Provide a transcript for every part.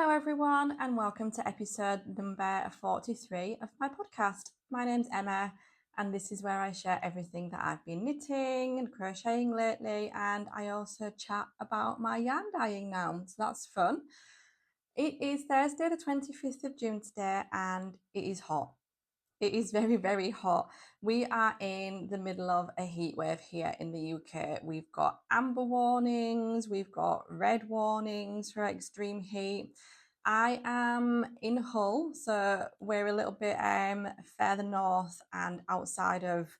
Hello everyone and welcome to episode number 43 of my podcast. My name's Emma and this is where I share everything that I've been knitting and crocheting lately, and I also chat about my yarn dyeing now, so that's fun. It is Thursday the 25th of June today and it is hot. It is very, very hot. We are in the middle of a heat wave here in the UK. We've got amber warnings, we've got red warnings for extreme heat. I am in Hull, so we're a little bit further north and outside of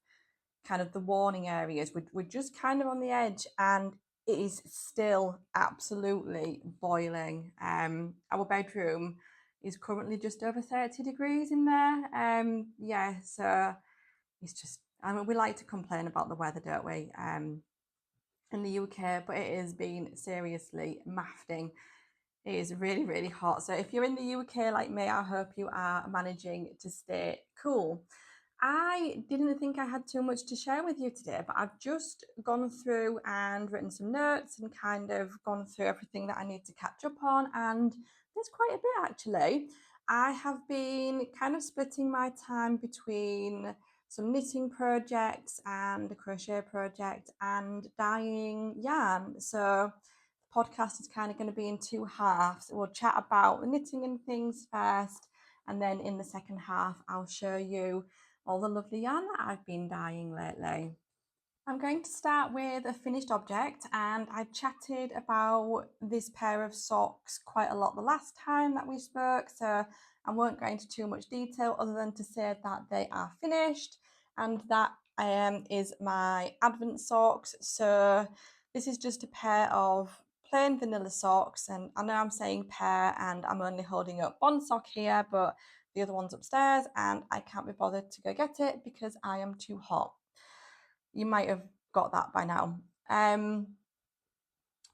kind of the warning areas. We're just kind of on the edge and it is still absolutely boiling. Our bedroom is currently just over 30 degrees in there. Yeah, so it's just, I mean, we like to complain about the weather, don't we? In the UK, but it has been seriously mafting. It is really, really hot. So if you're in the UK like me, I hope you are managing to stay cool. I didn't think I had too much to share with you today, but I've just gone through and written some notes and kind of gone through everything that I need to catch up on, and there's quite a bit actually. I have been kind of splitting my time between some knitting projects and a crochet project and dyeing yarn. So the podcast is kind of going to be in two halves. We'll chat about the knitting and things first, and then in the second half I'll show you all the lovely yarn that I've been dyeing lately. I'm going to start with a finished object, and I chatted about this pair of socks quite a lot the last time that we spoke, so I won't go into too much detail other than to say that they are finished, and that is my Advent socks. So this is just a pair of plain vanilla socks, and I know I'm saying pair and I'm only holding up one sock here, but the other one's upstairs and I can't be bothered to go get it because I am too hot. You might have got that by now.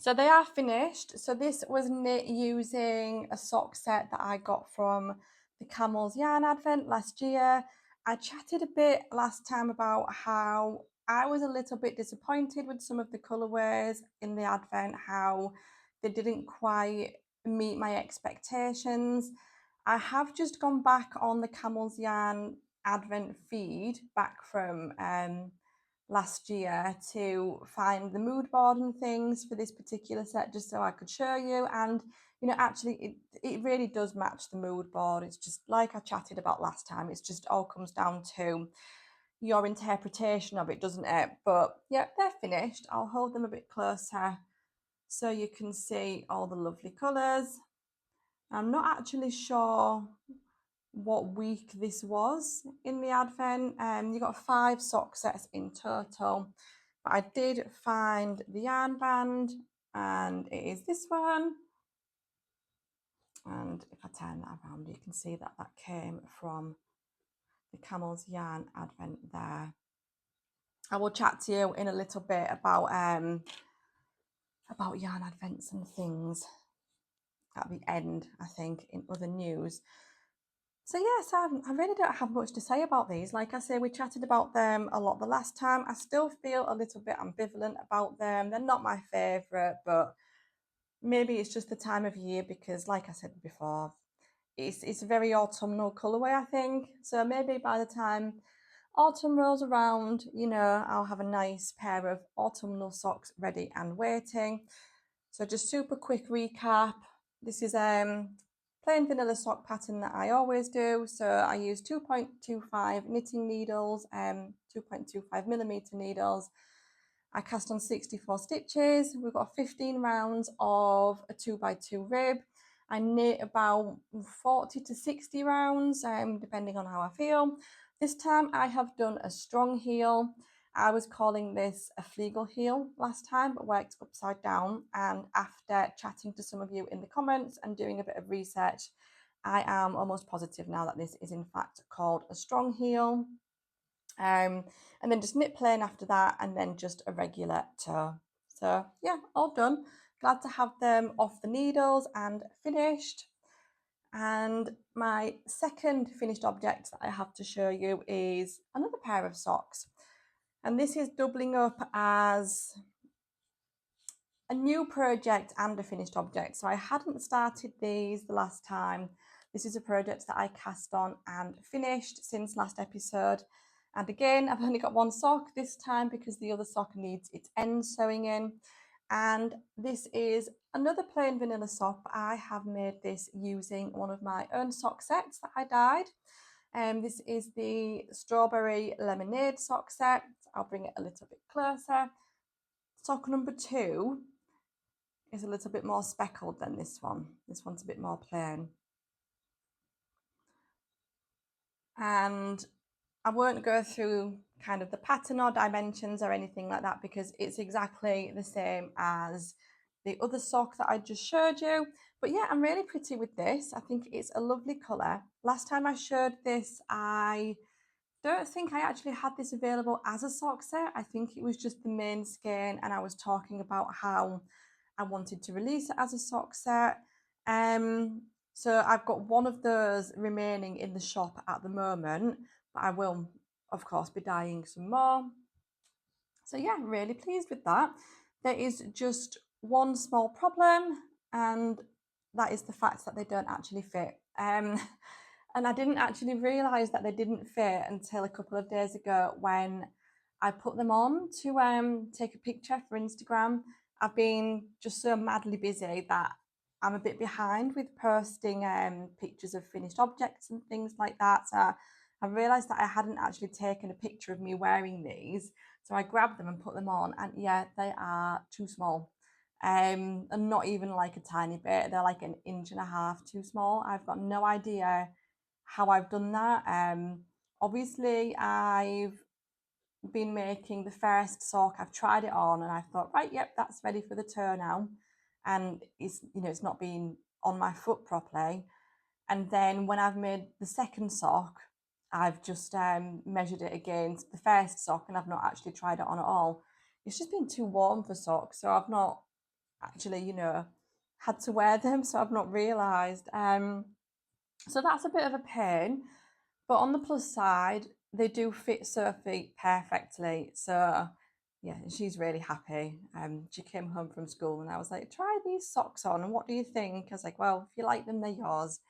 So they are finished. So this was knit using a sock set that I got from the Camel's Yarn Advent last year. I chatted a bit last time about how I was a little bit disappointed with some of the colourways in the Advent, how they didn't quite meet my expectations. I have just gone back on the Camel's Yarn Advent feed back from last year to find the mood board and things for this particular set, just so I could show you. And you know, actually it really does match the mood board. It's just like I chatted about last time, it's just all comes down to your interpretation of it, doesn't it? But yeah, they're finished. I'll hold them a bit closer so you can see all the lovely colours. I'm not actually sure what week this was in the Advent. You got 5 sock sets in total, but I did find the yarn band, and it is this one. And if I turn that around, you can see that that came from the Camel's Yarn Advent there. I will chat to you in a little bit about yarn advents and things at the end, I think, in other news. So yes, I really don't have much to say about these. Like I say, we chatted about them a lot the last time. I still feel a little bit ambivalent about them. They're not my favourite, but maybe it's just the time of year because, like I said before, it's a very autumnal colourway, I think. So maybe by the time autumn rolls around, you know, I'll have a nice pair of autumnal socks ready and waiting. So just super quick recap. This is plain vanilla sock pattern that I always do. So I use 2.25 knitting needles, 2.25 millimeter needles. I cast on 64 stitches. We've got 15 rounds of a 2x2 rib. I knit about 40 to 60 rounds, depending on how I feel. This time I have done a strong heel. I was calling this a Flegel heel last time, but worked upside down. And after chatting to some of you in the comments and doing a bit of research, I am almost positive now that this is in fact called a strong heel. And then just knit plain after that, and then just a regular toe. So yeah, all done. Glad to have them off the needles and finished. And my second finished object that I have to show you is another pair of socks. And this is doubling up as a new project and a finished object. So I hadn't started these the last time. This is a project that I cast on and finished since last episode. And again, I've only got one sock this time because the other sock needs its end sewing in. And this is another plain vanilla sock, but I have made this using one of my own sock sets that I dyed. This is the Strawberry Lemonade sock set. I'll bring it a little bit closer. Sock number 2 is a little bit more speckled than this one. This one's a bit more plain. And I won't go through kind of the pattern or dimensions or anything like that because it's exactly the same as the other sock that I just showed you. But yeah, I'm really pretty with this. I think it's a lovely colour. Last time I showed this, I don't think I actually had this available as a sock set. I think it was just the main skein, and I was talking about how I wanted to release it as a sock set. So I've got one of those remaining in the shop at the moment, but I will, of course, be dyeing some more. So yeah, really pleased with that. There is just one small problem, and that is the fact that they don't actually fit. And I didn't actually realise that they didn't fit until a couple of days ago when I put them on to take a picture for Instagram. I've been just so madly busy that I'm a bit behind with posting pictures of finished objects and things like that. So I realised that I hadn't actually taken a picture of me wearing these. So I grabbed them and put them on, and yeah, they are too small. And not even like a tiny bit. They're like 1.5 inches too small. I've got no idea how I've done that. Obviously, I've been making the first sock. I've tried it on, and I thought, right, yep, that's ready for the toe now. And it's not been on my foot properly. And then when I've made the second sock, I've just measured it against the first sock, and I've not actually tried it on at all. It's just been too warm for socks, so I've not actually, had to wear them. So I've not realised. So that's a bit of a pain. But on the plus side, they do fit Sophie perfectly. So yeah, she's really happy. She came home from school and I was like, try these socks on. And what do you think? I was like, well, if you like them, they're yours.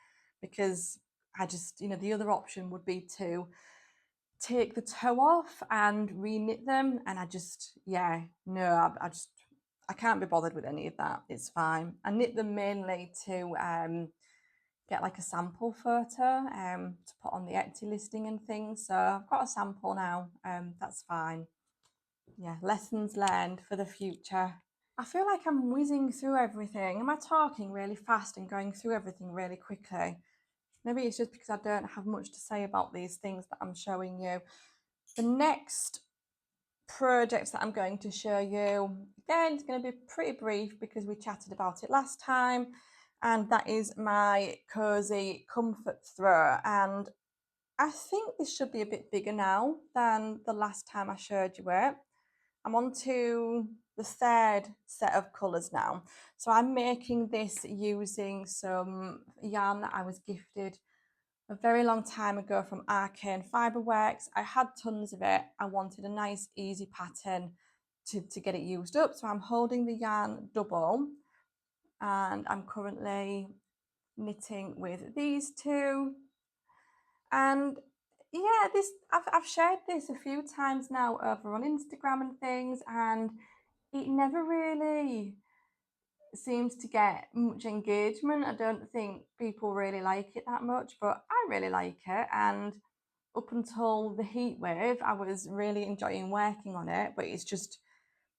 Because I just, the other option would be to take the toe off and re-knit them. And I just, yeah, no, I can't be bothered with any of that. It's fine. I knit them mainly to get like a sample photo to put on the Etsy listing and things. So I've got a sample now. That's fine. Yeah, lessons learned for the future. I feel like I'm whizzing through everything. Am I talking really fast and going through everything really quickly? Maybe it's just because I don't have much to say about these things that I'm showing you. The next project that I'm going to show you, again, it's going to be pretty brief because we chatted about it last time. And that is my cozy comfort throw. And I think this should be a bit bigger now than the last time I showed you it. I'm on to the third set of colours now. So I'm making this using some yarn that I was gifted a very long time ago from Arcane Fiberworks. I had tons of it. I wanted a nice easy pattern to get it used up. So I'm holding the yarn double, and I'm currently knitting with these two. And yeah, I've shared this a few times now over on Instagram and things, and it never really seems to get much engagement. I don't think people really like it that much, but I really like it. And up until the heat wave, I was really enjoying working on it, but it's just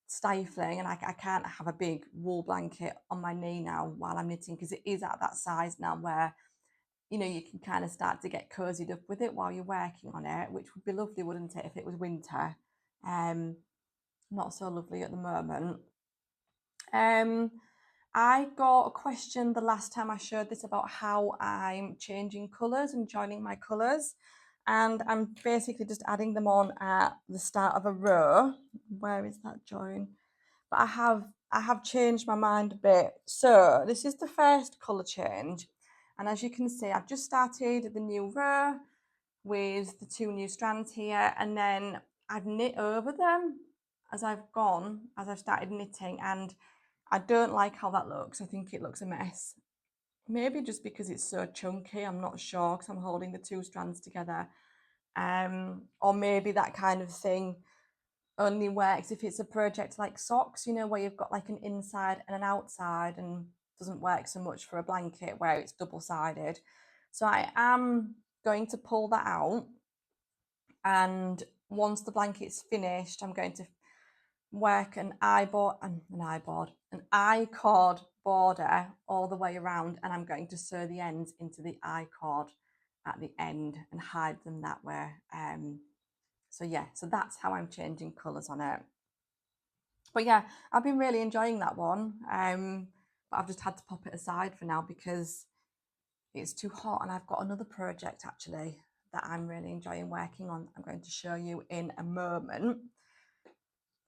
stifling, and I can't have a big wool blanket on my knee now while I'm knitting, because it is at that size now where you can kind of start to get cozied up with it while you're working on it, which would be lovely, wouldn't it, if it was winter? Not so lovely at the moment. I got a question the last time I showed this about how I'm changing colours and joining my colours, and I'm basically just adding them on at the start of a row. Where is that join? But I have changed my mind a bit. So this is the first colour change, and as you can see, I've just started the new row with the 2 new strands here, and then I've knit over them as I've started knitting, and I don't like how that looks. I think it looks a mess. Maybe just because it's so chunky, I'm not sure, because I'm holding the two strands together. Or maybe that kind of thing only works if it's a project like socks, you know, where you've got like an inside and an outside, and doesn't work so much for a blanket where it's double-sided. So I am going to pull that out, and once the blanket's finished, I'm going to work an I-cord border all the way around, and I'm going to sew the ends into the I-cord at the end and hide them that way. So yeah, so that's how I'm changing colours on it. But yeah, I've been really enjoying that one. But I've just had to pop it aside for now because it's too hot, and I've got another project actually that I'm really enjoying working on. I'm going to show you in a moment.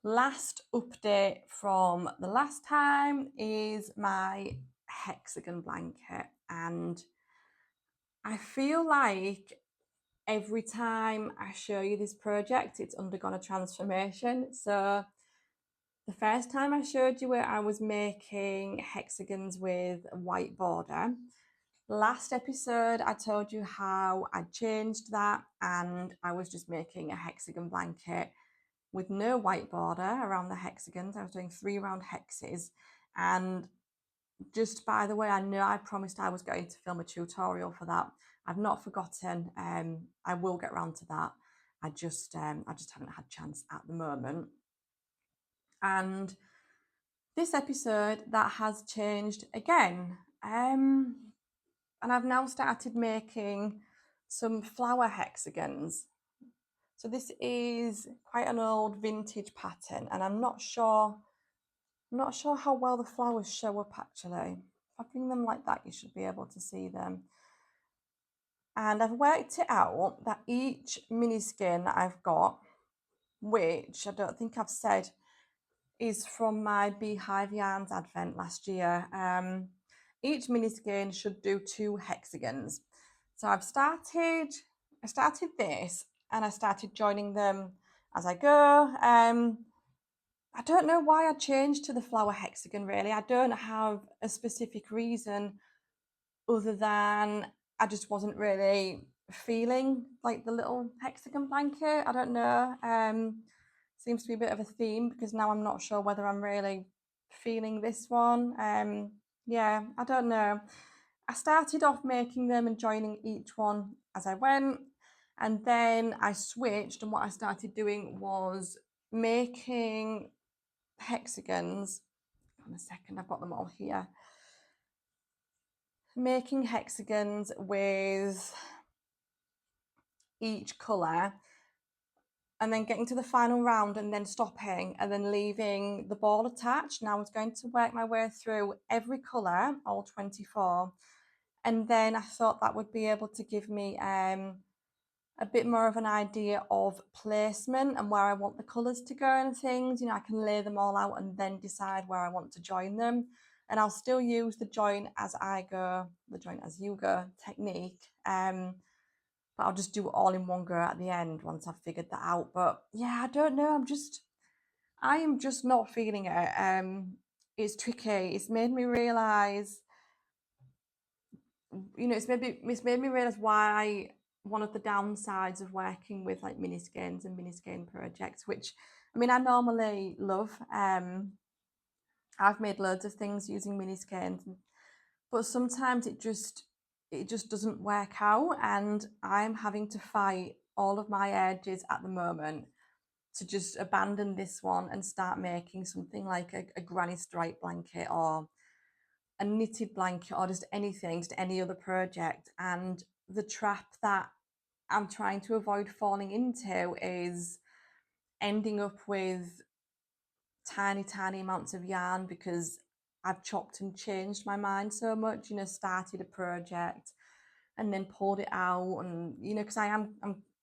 Last update from the last time is my hexagon blanket, and I feel like every time I show you this project, it's undergone a transformation. So the first time I showed you it, I was making hexagons with a white border. Last episode, I told you how I changed that, and I was just making a hexagon blanket with no white border around the hexagons. I was doing 3 round hexes. And just by the way, I know I promised I was going to film a tutorial for that. I've not forgotten. I will get around to that. I just haven't had a chance at the moment. And this episode, that has changed again. And I've now started making some flower hexagons. So this is quite an old vintage pattern, and I'm not sure how well the flowers show up actually. If I bring them like that, you should be able to see them. And I've worked it out that each mini skein that I've got, which I don't think I've said, is from my Beehive Yarns advent last year. Each mini skein should do 2 hexagons. So I started this, and I started joining them as I go. I don't know why I changed to the flower hexagon really. I don't have a specific reason other than I just wasn't really feeling like the little hexagon blanket. I don't know. Seems to be a bit of a theme because now I'm not sure whether I'm really feeling this one. Yeah, I don't know. I started off making them and joining each one as I went, and then I switched, and what I started doing was making hexagons. Hang on a second, I've got them all here. Making hexagons with each colour, and then getting to the final round and then stopping and then leaving the ball attached. Now I was going to work my way through every colour, all 24, and then I thought that would be able to give me a bit more of an idea of placement and where I want the colours to go and things. You know, I can lay them all out and then decide where I want to join them. And I'll still use the join as I go, the join as you go technique. But I'll just do it all in one go at the end once I've figured that out. But yeah, I don't know. I am just not feeling it. It's tricky. It's made me realise, you know, it's made me realise why one of the downsides of working with like mini skeins and mini skein projects, which I mean I normally love. I've made loads of things using mini skeins, but sometimes it just doesn't work out, and I'm having to fight all of my urges at the moment to just abandon this one and start making something like a granny stripe blanket or a knitted blanket or just anything, just any other project. And the trap that I'm trying to avoid falling into is ending up with tiny amounts of yarn because I've chopped and changed my mind so much, you know, started a project and then pulled it out, and you know, because I'm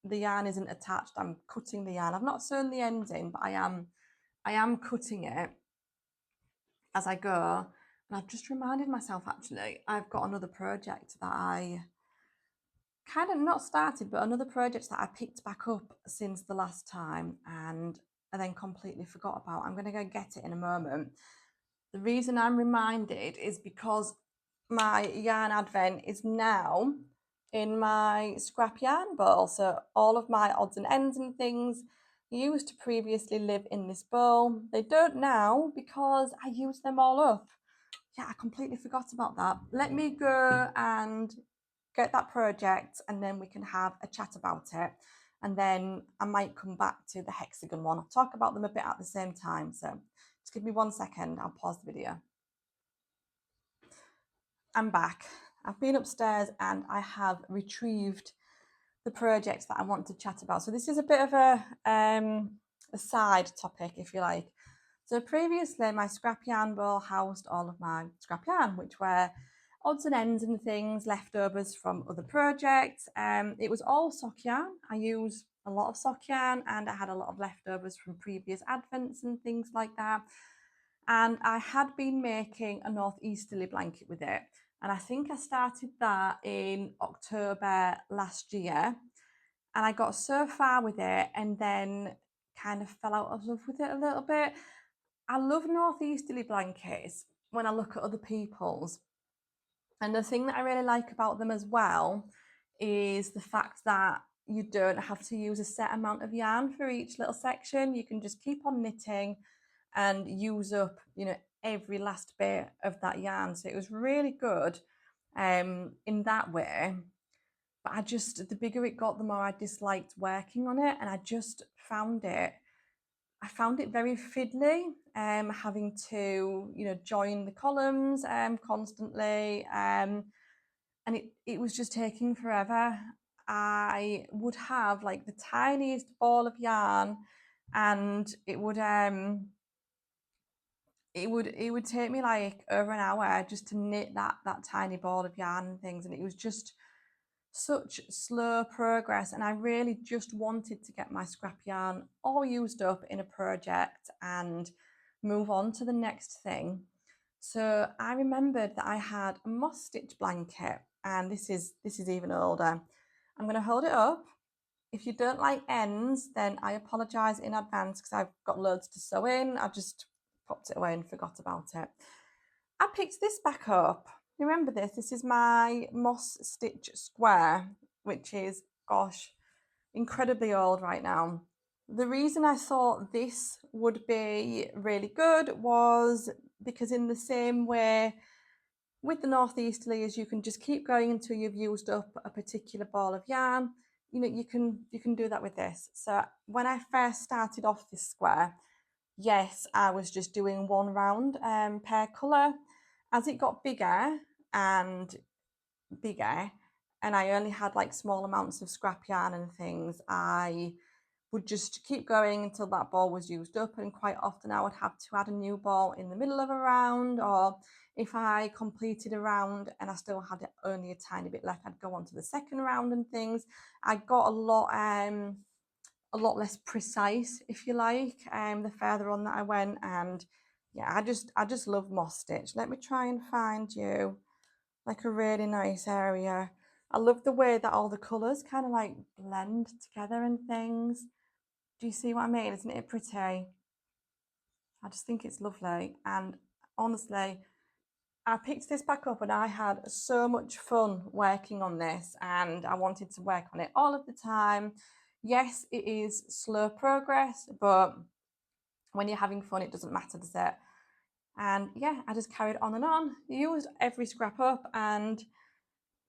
the yarn isn't attached, I'm cutting the yarn. I've not sewn the ends in, but I am cutting it as I go. And I've just reminded myself actually I've got another project that I kind of not started, but another project that I picked back up since the last time and I then completely forgot about. I'm going to go get it in a moment. The reason I'm reminded is because my yarn advent is now in my scrap yarn bowl. So all of my odds and ends and things used to previously live in this bowl. They don't now because I used them all up. Yeah, I completely forgot about that. Let me go and get that project and then we can have a chat about it. And then I might come back to the hexagon one. I'll talk about them a bit at the same time. So just give me 1 second. I'll pause the video. I'm back. I've been upstairs and I have retrieved the projects that I want to chat about. So this is a bit of a side topic, if you like. So previously, my scrap yarn bowl housed all of my scrap yarn, which were odds and ends and things, leftovers from other projects. It was all sock yarn. I use a lot of sock yarn and I had a lot of leftovers from previous advents and things like that. And I had been making a northeasterly blanket with it. And I think I started that in October last year. And I got so far with it and then kind of fell out of love with it a little bit. I love northeasterly blankets when I look at other people's. And the thing that I really like about them as well is the fact that you don't have to use a set amount of yarn for each little section. You can just keep on knitting and use up, every last bit of that yarn. So it was really good in that way. But the bigger it got, the more I disliked working on it. And I just found it very fiddly, having to, join the columns constantly. And it was just taking forever. I would have like the tiniest ball of yarn and it would take me like over an hour just to knit that tiny ball of yarn and things, and it was just such slow progress. And I really just wanted to get my scrap yarn all used up in a project and move on to the next thing. So I remembered that I had a moss stitch blanket, and this is even older. I'm going to hold it up. If you don't like ends, then I apologise in advance because I've got loads to sew in. I just popped it away and forgot about it. I picked this back up. Remember this? This is my moss stitch square, which is, gosh, incredibly old right now. The reason I thought this would be really good was because in the same way with the northeasterlies, you can just keep going until you've used up a particular ball of yarn. You can do that with this. So when I first started off this square, yes, I was just doing one round per colour. As it got bigger and bigger, and I only had like small amounts of scrap yarn and things, I would just keep going until that ball was used up. And quite often I would have to add a new ball in the middle of a round, or if I completed a round and I still had only a tiny bit left, I'd go on to the second round and things. I got a lot less precise, if you like, the further on that I went. And yeah, I just love moss stitch. Let me try and find you like a really nice area. I love the way that all the colours kind of like blend together and things. Do you see what I mean? Isn't it pretty? I just think it's lovely. And honestly, I picked this back up and I had so much fun working on this, and I wanted to work on it all of the time. Yes, it is slow progress, but when you're having fun, it doesn't matter, does it? And yeah, I just carried on and on, used every scrap up, and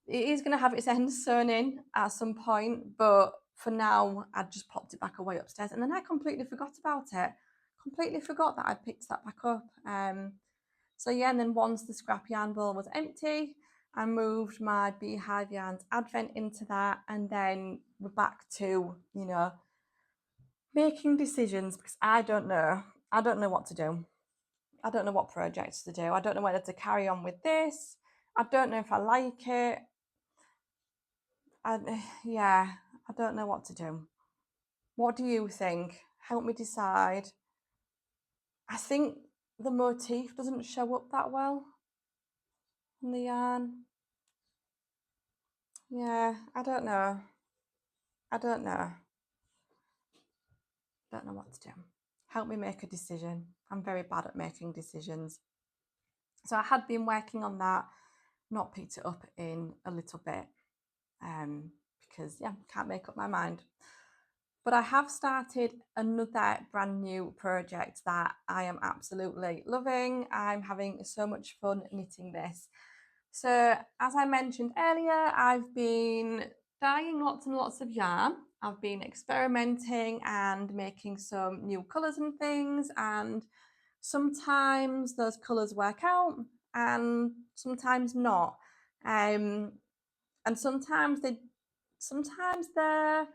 it is going to have its end sewn in at some point, but for now, I just popped it back away upstairs, and then I completely forgot about it. Completely forgot that I'd picked that back up. So yeah, and then once the scrap yarn bowl was empty, I moved my Beehive Yarns advent into that, and then we're back to, making decisions, because I don't know what to do. I don't know what projects to do. I don't know whether to carry on with this. I don't know if I like it. I don't know what to do. What do you think? Help me decide. I think the motif doesn't show up that well on the yarn. Yeah, I don't know. Don't know what to do. Help me make a decision. I'm very bad at making decisions. So I had been working on that, not picked it up in a little bit, because yeah, can't make up my mind. But I have started another brand new project that I am absolutely loving. I'm having so much fun knitting this. So as I mentioned earlier, I've been dyeing lots and lots of yarn. I've been experimenting and making some new colours and things, and sometimes those colours work out and sometimes not. And sometimes they're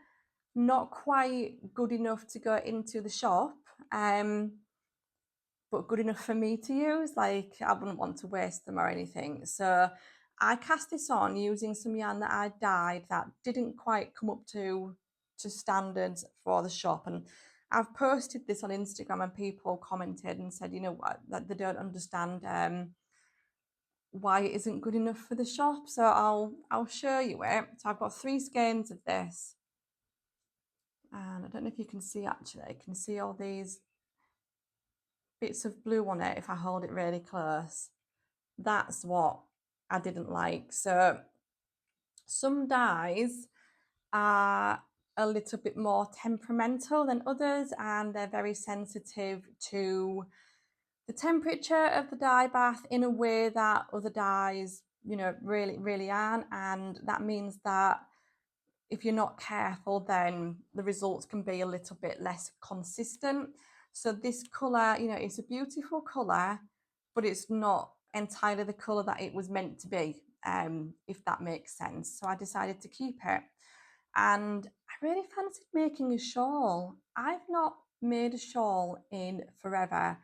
not quite good enough to go into the shop, but good enough for me to use. Like, I wouldn't want to waste them or anything. So I cast this on using some yarn that I dyed that didn't quite come up to standards for the shop. And I've posted this on Instagram and people commented and said, you know what, that they don't understand why it isn't good enough for the shop. So I'll show you it. So I've got 3 skeins of this. And I don't know if you can see, actually, you can see all these bits of blue on it if I hold it really close. That's what I didn't like. So some dyes are a little bit more temperamental than others, and they're very sensitive to the temperature of the dye bath in a way that other dyes, you know, really aren't. And that means that if you're not careful, then the results can be a little bit less consistent. So this colour, you know, it's a beautiful colour, but it's not entirely the colour that it was meant to be, if that makes sense. So I decided to keep it. And I really fancied making a shawl. I've not made a shawl in forever,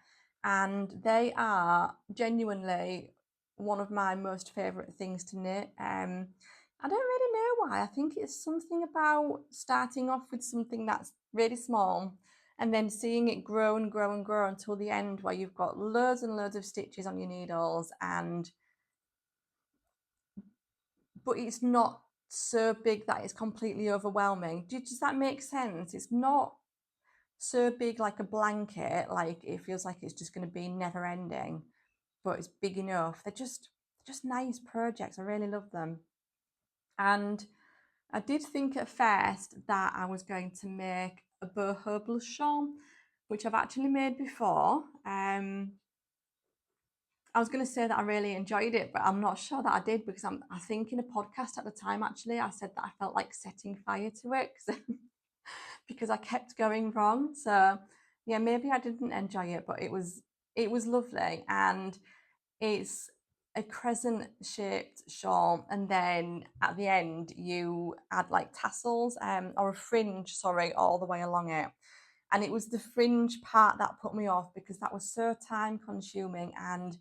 and they are genuinely one of my most favourite things to knit. I don't really know why. I think it's something about starting off with something that's really small and then seeing it grow and grow and grow until the end, where you've got loads and loads of stitches on your needles, but it's not so big that it's completely overwhelming. Does that make sense? It's not so big like a blanket, like it feels like it's just going to be never ending, but it's big enough. They're just nice projects. I really love them. And I did think at first that I was going to make a boho shawl, which I've actually made before. I was going to say that I really enjoyed it, but I'm not sure that I did, because I think in a podcast at the time, actually, I said that I felt like setting fire to it because I kept going wrong. So yeah, maybe I didn't enjoy it, but it was lovely. And it's a crescent shaped shawl, and then at the end you add like tassels, or a fringe, sorry, all the way along it. And it was the fringe part that put me off, because that was so time consuming, and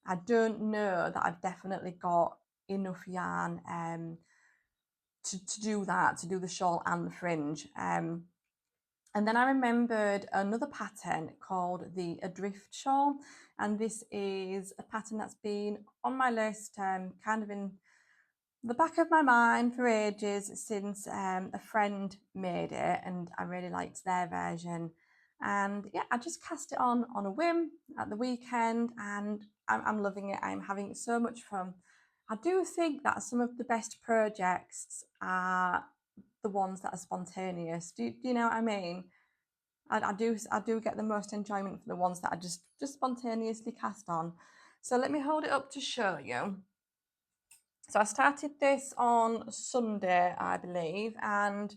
I don't know that I've definitely got enough yarn to do that, to do the shawl and the fringe. And then I remembered another pattern called the Adrift Shawl, and this is a pattern that's been on my list, kind of in the back of my mind for ages, since a friend made it and I really liked their version. And yeah, I just cast it on a whim at the weekend, and I'm loving it. I'm having so much fun. I do think that some of the best projects are the ones that are spontaneous. Do you know what I mean? I do get the most enjoyment from the ones that are just spontaneously cast on. So let me hold it up to show you. So I started this on Sunday, I believe, and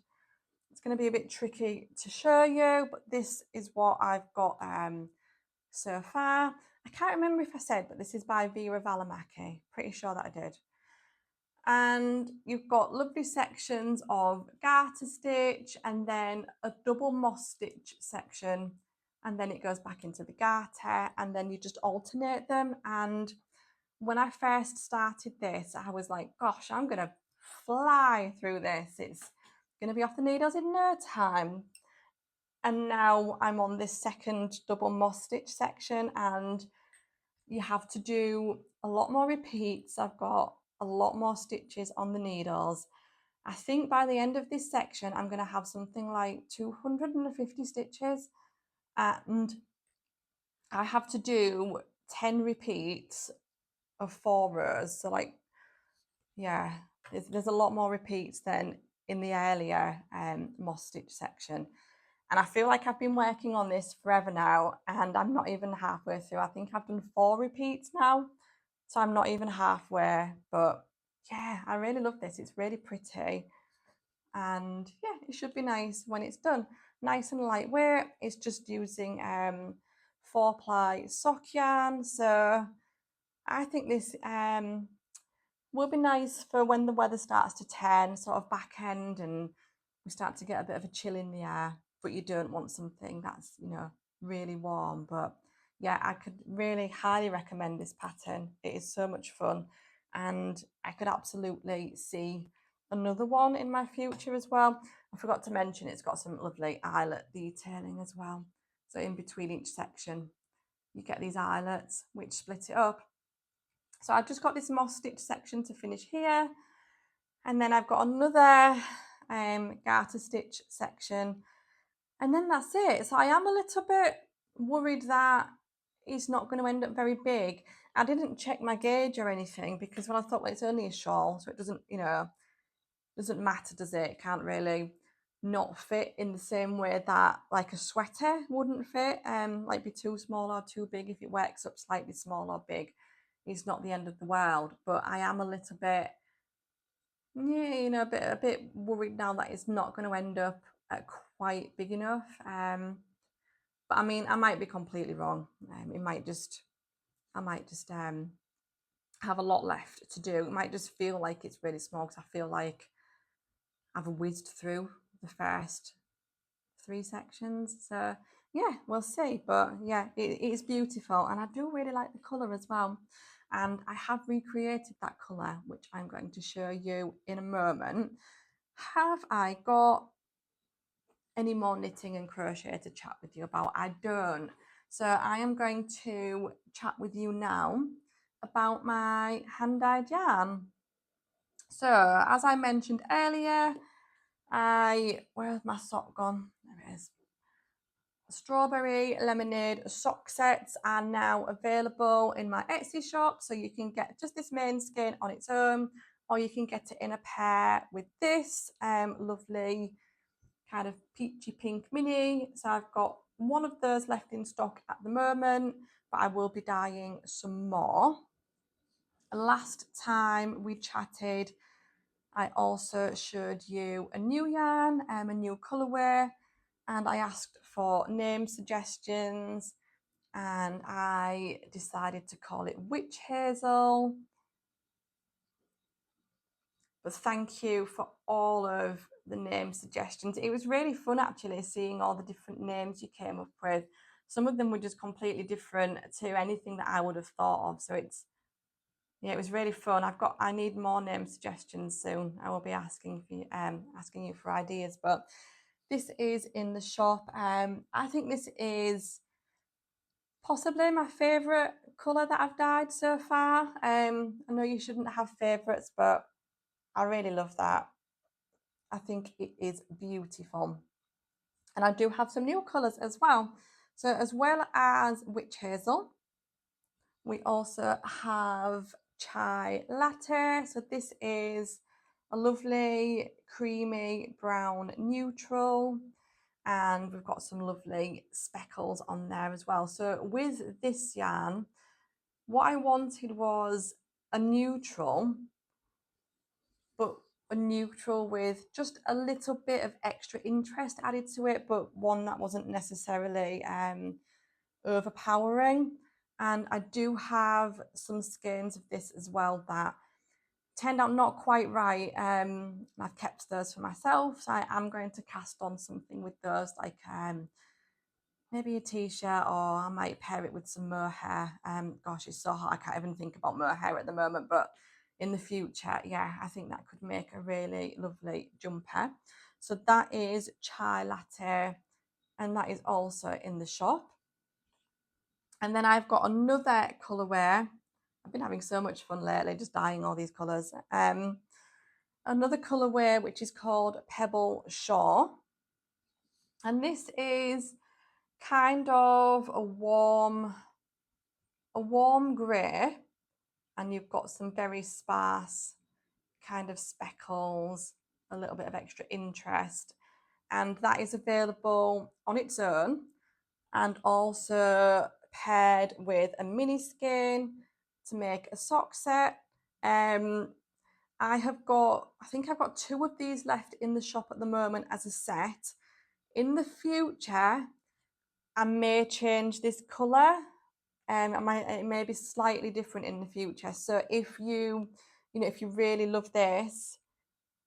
it's going to be a bit tricky to show you, but this is what I've got so far. I can't remember if I said, but this is by Veera Välimäki. Pretty sure that I did. And you've got lovely sections of garter stitch, and then a double moss stitch section, and then it goes back into the garter, and then you just alternate them. And when I first started this, I was like, gosh, I'm gonna fly through this. It's gonna be off the needles in no time. And now I'm on this second double moss stitch section, and you have to do a lot more repeats. I've got a lot more stitches on the needles. I think by the end of this section, I'm going to have something like 250 stitches, and I have to do 10 repeats of 4 rows. So like, yeah, there's a lot more repeats than in the earlier moss stitch section. And I feel like I've been working on this forever now, and I'm not even halfway through. I think I've done 4 repeats now, so I'm not even halfway. But yeah, I really love this. It's really pretty, and yeah, it should be nice when it's done. Nice and lightweight. It's just using 4-ply sock yarn, so I think this will be nice for when the weather starts to turn, sort of back end, and we start to get a bit of a chill in the air, but you don't want something that's, you know, really warm. But yeah, I could really highly recommend this pattern. It is so much fun, and I could absolutely see another one in my future as well. I forgot to mention it's got some lovely eyelet detailing as well. So in between each section, you get these eyelets which split it up. So I've just got this moss stitch section to finish here, and then I've got another garter stitch section, and then that's it. So I am a little bit worried that it's not going to end up very big. I didn't check my gauge or anything, because when I thought, well, it's only a shawl, so it doesn't, you know, doesn't matter, does it? It can't really not fit in the same way that like a sweater wouldn't fit, like be too small or too big. If it works up slightly small or big, it's not the end of the world. But I am a little bit, yeah, you know, a bit worried now that it's not going to end up quite big enough. But I mean, I might be completely wrong. It might just, I might just have a lot left to do. It might just feel like it's really small, because I feel like I've whizzed through the first 3 sections. So yeah, we'll see. But yeah, it is beautiful, and I do really like the colour as well. And I have recreated that colour, which I'm going to show you in a moment. Have I got any more knitting and crochet to chat with you about? I don't. So I am going to chat with you now about my hand-dyed yarn. So as I mentioned earlier, where's my sock gone? There it is. Strawberry lemonade sock sets are now available in my Etsy shop, so you can get just this main skein on its own, or you can get it in a pair with this lovely kind of peachy pink mini. So I've got one of those left in stock at the moment, but I will be dyeing some more. Last time we chatted, I also showed you a new yarn, a new colourway, and I asked for name suggestions, and I decided to call it Witch Hazel. But thank you for all of the name suggestions. It was really fun actually seeing all the different names you came up with. Some of them were just completely different to anything that I would have thought of. So it was really fun. I need more name suggestions soon. I will be asking you for ideas. But this is in the shop. I think this is possibly my favourite colour that I've dyed so far. I know you shouldn't have favourites, but I really love that. I think it is beautiful. And I do have some new colours as well. So as well as Witch Hazel, we also have Chai Latte. So this is a lovely creamy brown neutral, and we've got some lovely speckles on there as well. So with this yarn, what I wanted was a neutral, but a neutral with just a little bit of extra interest added to it, but one that wasn't necessarily overpowering. And I do have some skeins of this as well that turned out not quite right. I've kept those for myself, so I am going to cast on something with those, like maybe a t-shirt, or I might pair it with some mohair. Gosh, it's so hot, I can't even think about mohair at the moment, but in the future, yeah, I think that could make a really lovely jumper. So that is Chai Latte, and that is also in the shop. And then I've got another colourway. I've been having so much fun lately, just dyeing all these colours. Another colourway which is called Pebble Shore, and this is kind of a warm grey, and you've got some very sparse kind of speckles, a little bit of extra interest, and that is available on its own and also paired with a mini skein to make a sock set. I think I've got 2 of these left in the shop at the moment as a set. In the future, I may change this colour. It may be slightly different in the future. So if you really love this,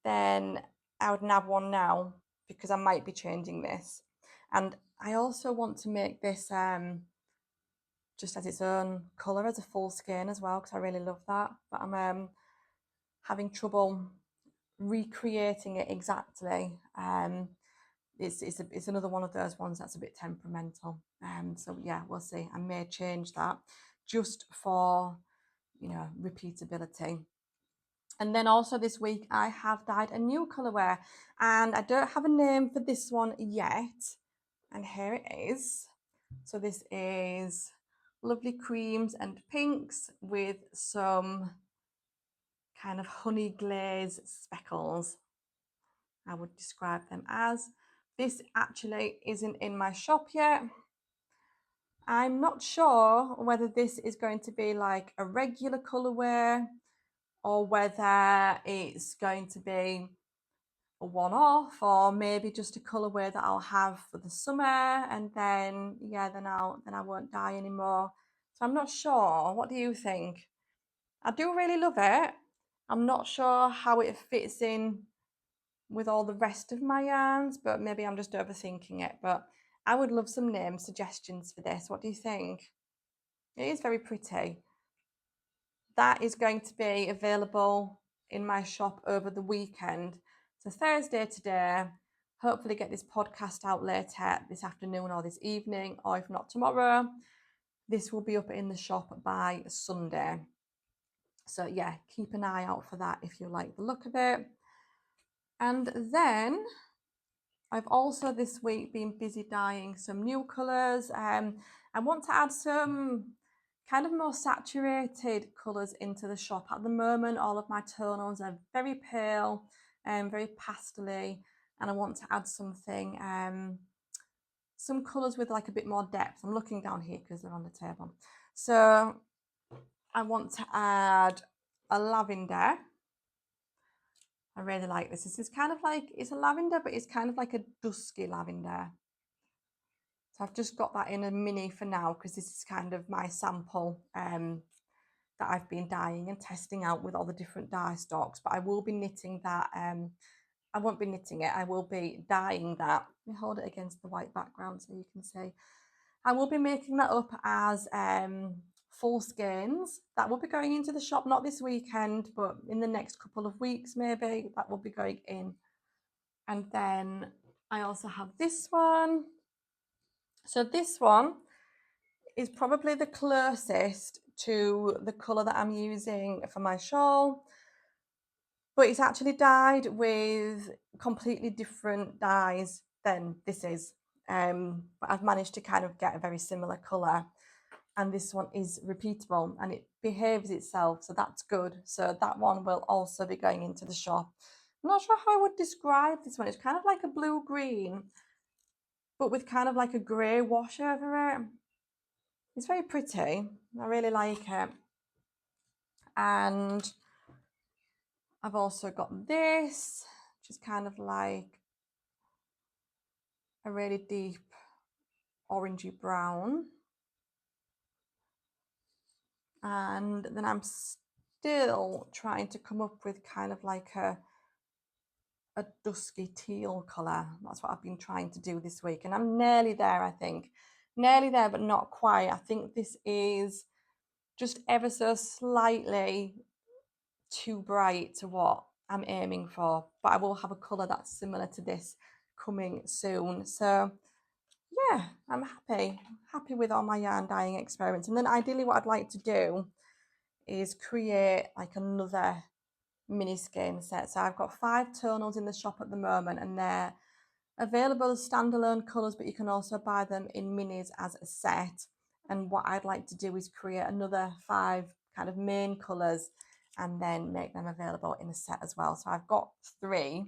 then I would nab one now, because I might be changing this. And I also want to make this just as its own colour, as a full skein as well, because I really love that. But I'm having trouble recreating it exactly. It's another one of those ones that's a bit temperamental. So yeah, we'll see. I may change that just for, repeatability. And then also this week I have dyed a new colourware, and I don't have a name for this one yet. And here it is. So this is lovely creams and pinks with some kind of honey glaze speckles, I would describe them as. This actually isn't in my shop yet. I'm not sure whether this is going to be like a regular colourware or whether it's going to be a one-off, or maybe just a colourway that I'll have for the summer, and then I won't dye anymore. So I'm not sure. What do you think? I do really love it. I'm not sure how it fits in with all the rest of my yarns, but maybe I'm just overthinking it. But I would love some name suggestions for this. What do you think? It is very pretty. That is going to be available in my shop over the weekend. So Thursday today, hopefully get this podcast out later this afternoon or this evening, or if not tomorrow, this will be up in the shop by Sunday. So yeah, keep an eye out for that if you like the look of it. And then I've also this week been busy dyeing some new colours. I want to add some kind of more saturated colours into the shop. At the moment, all of my tonals are very pale and very pastel-y, and I want to add something, some colours with like a bit more depth. I'm looking down here because they're on the table. So I want to add a lavender. I really like this. This is kind of like, it's a lavender, but it's kind of like a dusky lavender. So I've just got that in a mini for now, because this is kind of my sample that I've been dyeing and testing out with all the different dye stocks. But I will be knitting that. I won't be knitting it. I will be dyeing that. Let me hold it against the white background so you can see. I will be making that up as full skeins. That will be going into the shop, not this weekend, but in the next couple of weeks maybe, that will be going in. And then I also have this one. So this one is probably the closest to the colour that I'm using for my shawl, but it's actually dyed with completely different dyes than this is. But I've managed to kind of get a very similar colour, and this one is repeatable and it behaves itself, so that's good. So that one will also be going into the shop. I'm not sure how I would describe this one. It's kind of like a blue-green, but with kind of like a grey wash over it. It's very pretty. I really like it. And I've also got this, which is kind of like a really deep orangey brown. And then I'm still trying to come up with kind of like a dusky teal colour. That's what I've been trying to do this week. And I'm nearly there, I think. Nearly there, but not quite. I think this is just ever so slightly too bright to what I'm aiming for. But I will have a colour that's similar to this coming soon. So yeah, I'm happy with all my yarn dyeing experiments. And then ideally what I'd like to do is create like another mini skein set. So I've got 5 tonals in the shop at the moment, and they're available as standalone colours, but you can also buy them in minis as a set. And what I'd like to do is create another 5 kind of main colours and then make them available in a set as well. So I've got 3.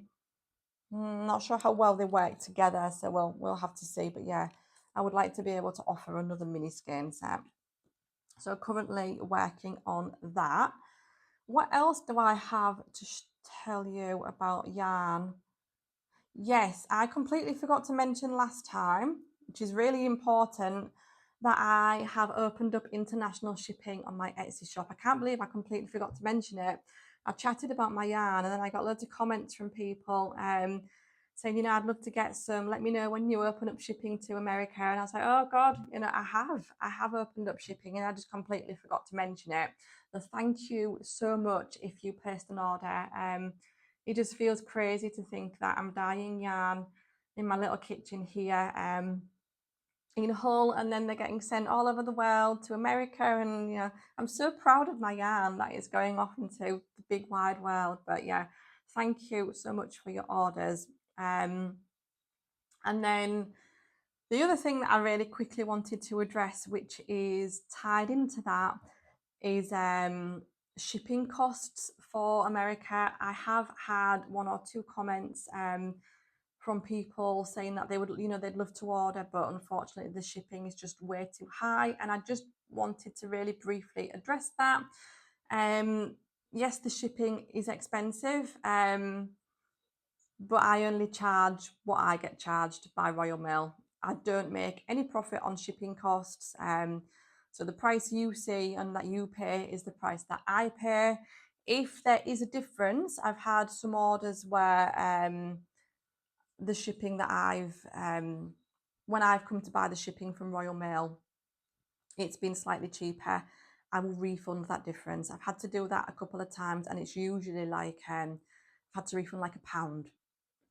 Not sure how well they work together, so we'll have to see. But yeah, I would like to be able to offer another mini skein set. So currently working on that. What else do I have to tell you about yarn? Yes, I completely forgot to mention last time, which is really important, that I have opened up international shipping on my Etsy shop. I can't believe I completely forgot to mention it. I chatted about my yarn and then I got loads of comments from people saying, you know, I'd love to get some, let me know when you open up shipping to America. And I was like, oh God, you know, I have opened up shipping and I just completely forgot to mention it. So thank you so much if you placed an order. It just feels crazy to think that I'm dyeing yarn in my little kitchen here in Hull, and then they're getting sent all over the world to America. And you know, I'm so proud of my yarn that is going off into the big wide world. But yeah, thank you so much for your orders. And then the other thing that I really quickly wanted to address, which is tied into that, is shipping costs for America. I have had 1 or 2 comments from people saying that they would, you know, they'd love to order, but unfortunately the shipping is just way too high. And I just wanted to really briefly address that. Yes, the shipping is expensive, but I only charge what I get charged by Royal Mail. I don't make any profit on shipping costs. So the price you see and that you pay is the price that I pay. If there is a difference, I've had some orders where the shipping that when I've come to buy the shipping from Royal Mail, it's been slightly cheaper. I will refund that difference. I've had to do that a couple of times and it's usually like, I've had to refund like £1,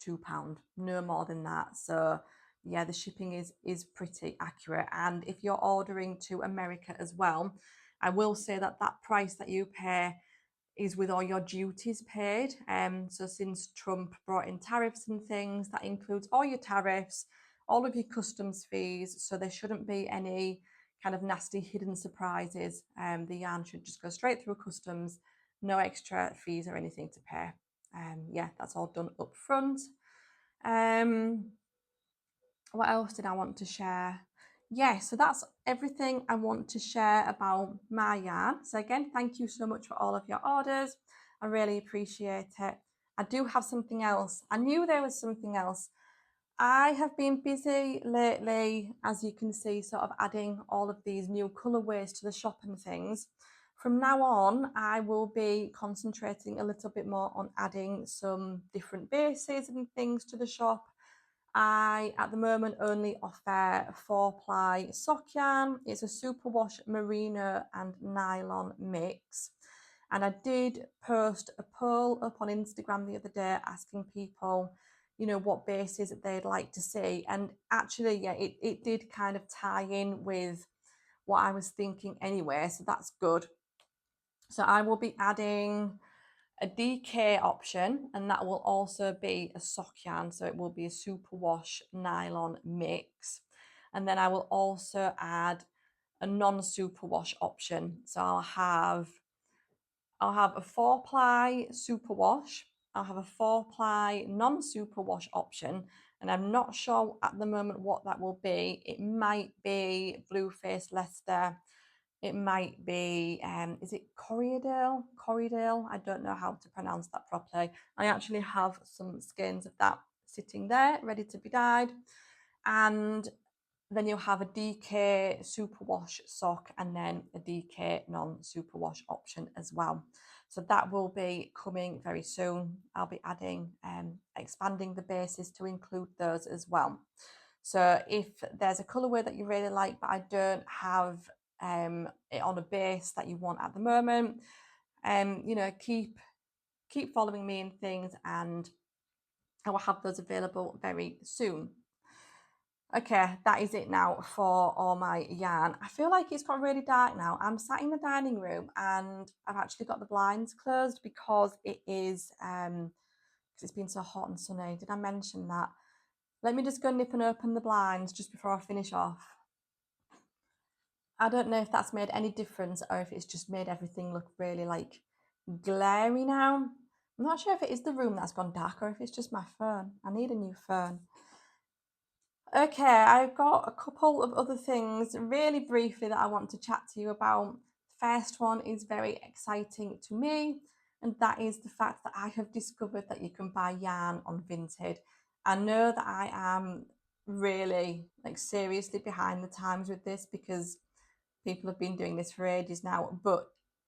£2, no more than that. So yeah, the shipping is pretty accurate. And if you're ordering to America as well, I will say that that price that you pay is with all your duties paid. So since Trump brought in tariffs and things, that includes all your tariffs, all of your customs fees. So there shouldn't be any kind of nasty hidden surprises. The yarn should just go straight through customs, no extra fees or anything to pay. Yeah, that's all done up front. What else did I want to share? Yeah, so that's everything I want to share about my yarn. So again, thank you so much for all of your orders. I really appreciate it. I do have something else. I knew there was something else. I have been busy lately, as you can see, sort of adding all of these new colourways to the shop and things. From now on, I will be concentrating a little bit more on adding some different bases and things to the shop. I, at the moment, only offer 4-ply sock yarn. It's a superwash merino and nylon mix. And I did post a poll up on Instagram the other day asking people, you know, what bases they'd like to see. And actually, yeah, it did kind of tie in with what I was thinking anyway. So that's good. So I will be adding a DK option, and that will also be a sock yarn, so it will be a superwash nylon mix. And then I will also add a non-superwash option. So I'll have a 4-ply superwash, I'll have a 4-ply non-superwash option, and I'm not sure at the moment what that will be. It might be Blue Faced Leicester. It might be, is it Corriedale? Corriedale? I don't know how to pronounce that properly. I actually have some skeins of that sitting there, ready to be dyed. And then you'll have a DK superwash sock and then a DK non-superwash option as well. So that will be coming very soon. I'll be adding, expanding the bases to include those as well. So if there's a colourway that you really like, but I don't have it on a base that you want at the moment, you know, keep following me in things and I will have those available very soon. Okay, that is it now for all my yarn. I feel like it's got really dark now. I'm sat in the dining room and I've actually got the blinds closed because it is because it's been so hot and sunny. Did I mention that? Let me just go nip and open the blinds just before I finish off. I don't know if that's made any difference or if it's just made everything look really like glary now. I'm not sure if it is the room that's gone dark or if it's just my phone. I need a new phone. Okay, I've got a couple of other things really briefly that I want to chat to you about. The first one is very exciting to me, and that is the fact that I have discovered that you can buy yarn on Vinted. I know that I am really like seriously behind the times with this because people have been doing this for ages now, but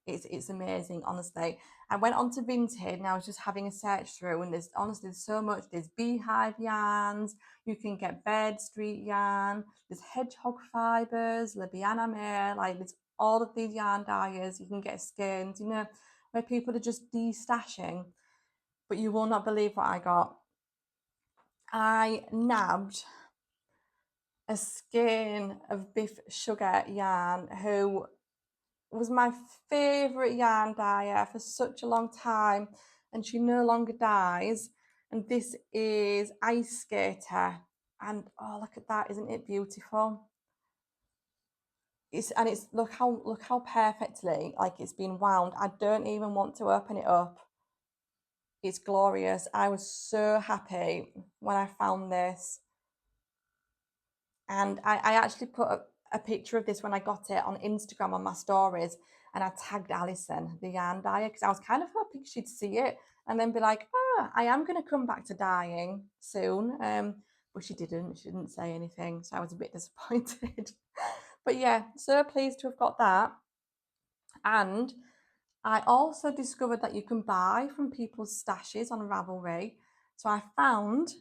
it's amazing, honestly. I went onto Vinted and I was just having a search through, and there's honestly so much. There's Beehive Yarns, you can get Bed Street yarn, there's hedgehog fibres, Lebiana Mare, like there's all of these yarn dyers. You can get skeins, you know, where people are just de-stashing. But you will not believe what I got. I nabbed a skein of Biff Sugar yarn, who was my favourite yarn dyer for such a long time, and she no longer dyes. And this is Ice Skater, and oh, look at that, isn't it beautiful? It's look how perfectly like it's been wound. I don't even want to open it up. It's glorious. I was so happy when I found this. And I actually put a picture of this when I got it on Instagram on my stories, and I tagged Alison, the yarn dyer, because I was kind of hoping she'd see it and then be like, oh, I am going to come back to dyeing soon. But she didn't. She didn't say anything, so I was a bit disappointed. But yeah, so pleased to have got that. And I also discovered that you can buy from people's stashes on Ravelry. So I found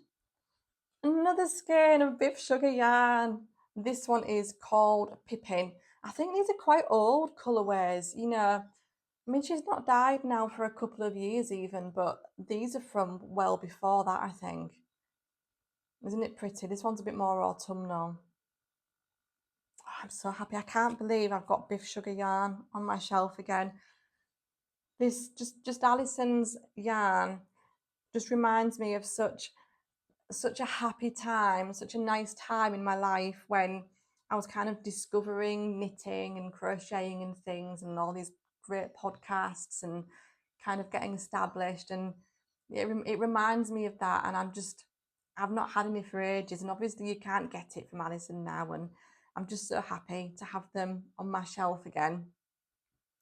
another skein of Biff Sugar yarn. This one is called Pippin. I think these are quite old colourways, you know. I mean, she's not died now for a couple of years even, but these are from well before that, I think. Isn't it pretty? This one's a bit more autumnal. Oh, I'm so happy. I can't believe I've got Biff Sugar yarn on my shelf again. This just Alison's yarn just reminds me of such a happy time, such a nice time in my life when I was kind of discovering knitting and crocheting and things, and all these great podcasts and kind of getting established. And it reminds me of that. And I've not had any for ages. And obviously, you can't get it from Alison now. And I'm just so happy to have them on my shelf again.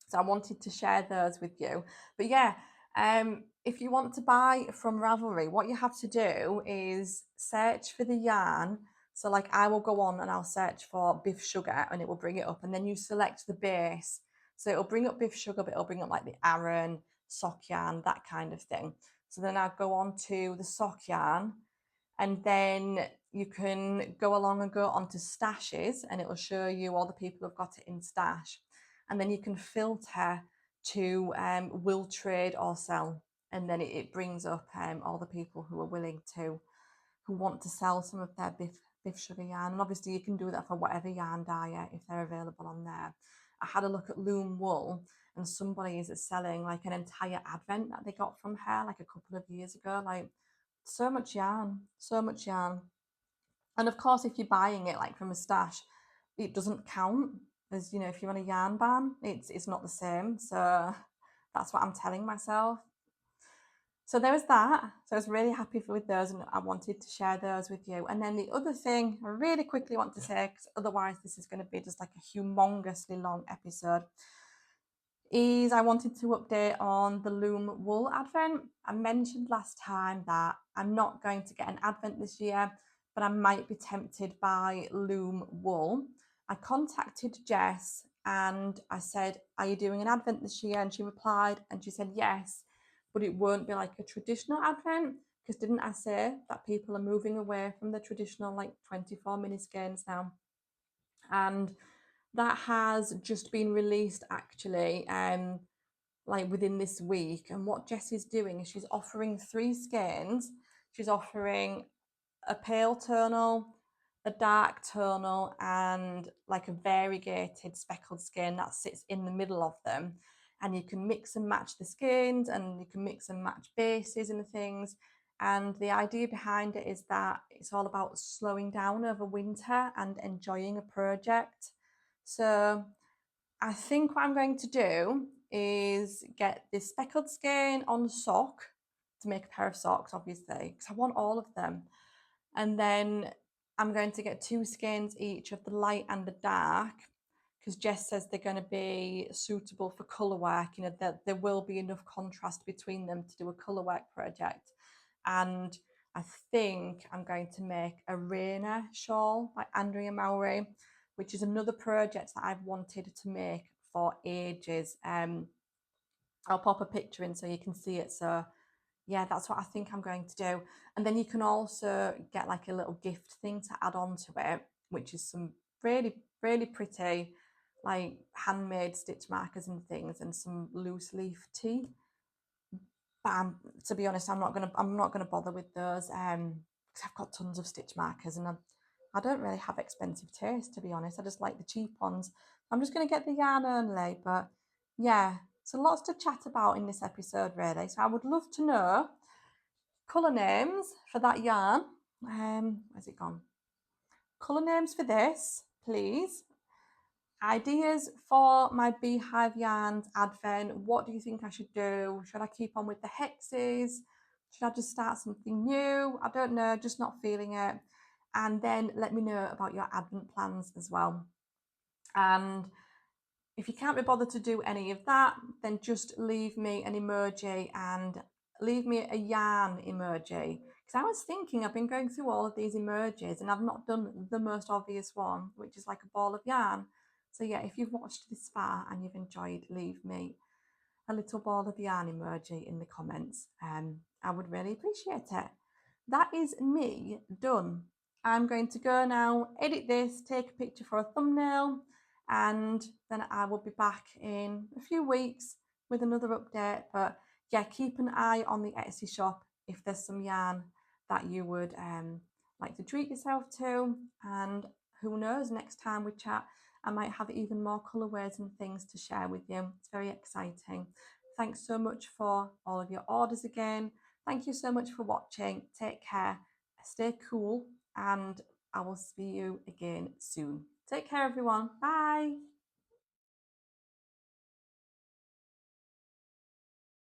So I wanted to share those with you. But yeah, if you want to buy from Ravelry, what you have to do is search for the yarn. So like I will go on and I'll search for Biff Sugar and it will bring it up, and then you select the base. So it'll bring up Biff Sugar, but it'll bring up like the Aran, sock yarn, that kind of thing. So then I'll go on to the sock yarn, and then you can go along and go onto stashes, and it will show you all the people who've got it in stash. And then you can filter to will trade or sell, and then it brings up all the people who are willing to, who want to sell some of their Biff Sugar yarn. And obviously you can do that for whatever yarn dyer if they're available on there. I had a look at Loom Wool, and somebody is selling like an entire advent that they got from her like a couple of years ago. Like so much yarn, so much yarn. And of course, if you're buying it like from a stash, it doesn't count as, you know, if you're on a yarn ban, it's not the same. So that's what I'm telling myself. So there was that. So I was really happy with those, and I wanted to share those with you. And then the other thing I really quickly want to say, because otherwise this is going to be just like a humongously long episode, is I wanted to update on the Loom Wool Advent. I mentioned last time that I'm not going to get an Advent this year, but I might be tempted by Loom Wool. I contacted Jess and I said, are you doing an Advent this year? And she replied and she said yes, but it won't be like a traditional Advent, because didn't I say that people are moving away from the traditional like 24 mini skeins now? And that has just been released actually, like within this week. And what Jess is doing is she's offering 3 skeins. She's offering a pale tonal, a dark tonal, and like a variegated speckled skein that sits in the middle of them. And you can mix and match the skeins, and you can mix and match bases and things. And the idea behind it is that it's all about slowing down over winter and enjoying a project. So I think what I'm going to do is get this speckled skein on sock to make a pair of socks, obviously, because I want all of them. And then I'm going to get 2 skeins each of the light and the dark, because Jess says they're going to be suitable for colour work, you know, that there will be enough contrast between them to do a colour work project. And I think I'm going to make a Veera shawl by Andrea Mowry, which is another project that I've wanted to make for ages. I'll pop a picture in so you can see it. So yeah, that's what I think I'm going to do. And then you can also get like a little gift thing to add on to it, which is some really, really pretty like handmade stitch markers and things, and some loose leaf tea. But to be honest, I'm not gonna bother with those because I've got tons of stitch markers, and I don't really have expensive taste, to be honest. I just like the cheap ones. I'm just gonna get the yarn only. But yeah, so lots to chat about in this episode, really. So I would love to know colour names for that yarn. Where's it gone? Colour names for this, please. Ideas for my Beehive Yarns advent. What do you think I should do? Should I keep on with the hexes? Should I just start something new? I don't know, just not feeling it. And then let me know about your advent plans as well. And if you can't be bothered to do any of that, then just leave me an emoji and leave me a yarn emoji. Because I was thinking, I've been going through all of these emojis and I've not done the most obvious one, which is like a ball of yarn. So yeah, if you've watched this far and you've enjoyed, leave me a little ball of yarn emoji in the comments. I would really appreciate it. That is me done. I'm going to go now, edit this, take a picture for a thumbnail, and then I will be back in a few weeks with another update. But yeah, keep an eye on the Etsy shop if there's some yarn that you would like to treat yourself to. And who knows, next time we chat, I might have even more colourways and things to share with you. It's very exciting. Thanks so much for all of your orders again. Thank you so much for watching. Take care, stay cool, and I will see you again soon. Take care, everyone. Bye.